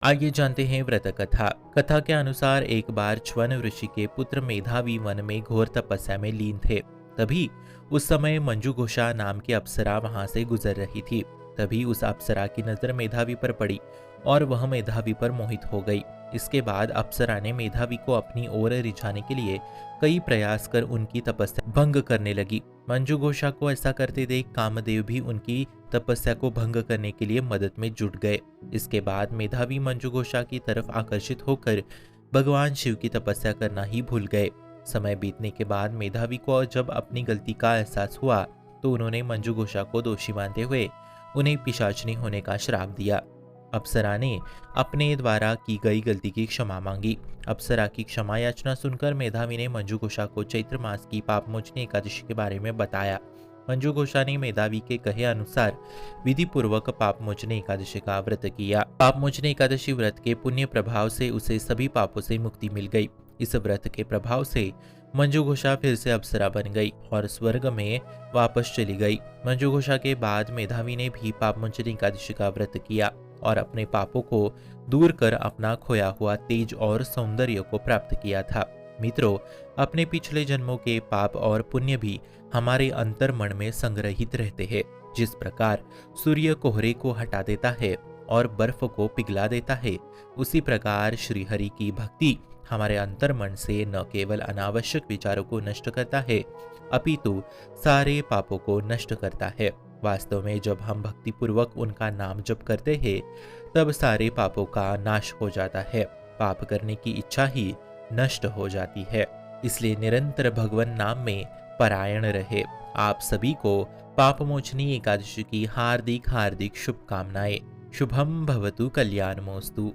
आइए जानते हैं व्रत कथा। कथा के अनुसार एक बार च्वन ऋषि के पुत्र मेधावी वन में घोर तपस्या में लीन थे। तभी उस समय मंजू घोषा नाम की अप्सरा वहां से गुजर रही थी। तभी उस अप्सरा की नजर मेधावी पर पड़ी और वह मेधावी पर मोहित हो गई। इसके बाद अप्सरा ने मेधावी को अपनी ओर रिझाने के लिए कई प्रयास कर उनकी तपस्या भंग करने लगी। मंजू घोषा को ऐसा करते देख कामदेव भी उनकी तपस्या को भंग करने के लिए मदद में जुट गए। इसके बाद मेधावी मंजू घोषा की तरफ आकर्षित होकर भगवान शिव की तपस्या करना ही भूल गए। समय बीतने के बाद मेधावी को जब अपनी गलती का एहसास हुआ तो उन्होंने मंजू घोषा को दोषी मानते हुए उन्हें पिशाचनी होने का श्राप दिया। अप्सरा ने अपने द्वारा की गई गलती की क्षमा मांगी। अप्सरा की क्षमा याचना सुनकर मेधावी ने मंजू घोषा को चैत्र मास की पापमोचनी एकादशी के बारे में बताया। मंजू घोषा ने मेधावी के कहे अनुसार विधि पूर्वक पापमोचनी एकादशी का व्रत किया। पापमोचनी एकादशी व्रत के पुण्य प्रभाव से उसे सभी पापों से मुक्ति मिल गई। इस व्रत के प्रभाव से मंजू घोषा फिर से अप्सरा बन गई और स्वर्ग में वापस चली गई। मंजू घोषा के बाद मेधावी ने भी पापमोचनी एकादशी का व्रत किया और अपने पापों को दूर कर अपना खोया हुआ तेज और सौंदर्य को प्राप्त किया था। मित्रों, अपने पिछले जन्मों के पाप और पुण्य भी हमारे अंतर्मन में संग्रहित रहते हैं। जिस प्रकार सूर्य कोहरे को हटा देता है और बर्फ को पिघला देता है, उसी प्रकार श्री हरि की भक्ति हमारे अंतर्मन से न केवल अनावश्यक विचारों को नष्ट करता है, अपितु सारे पापों को नष्ट करता है। वास्तव में जब हम भक्ति पूर्वक उनका नाम जप करते हैं, तब सारे पापों का नाश हो जाता है। पाप करने की इच्छा ही नष्ट हो जाती है। इसलिए निरंतर भगवान नाम में परायण रहे। आप सभी को पापमोचनी एकादशी की हार्दिक हार्दिक शुभकामनाएं। शुभम भवतु कल्याणमोस्तु।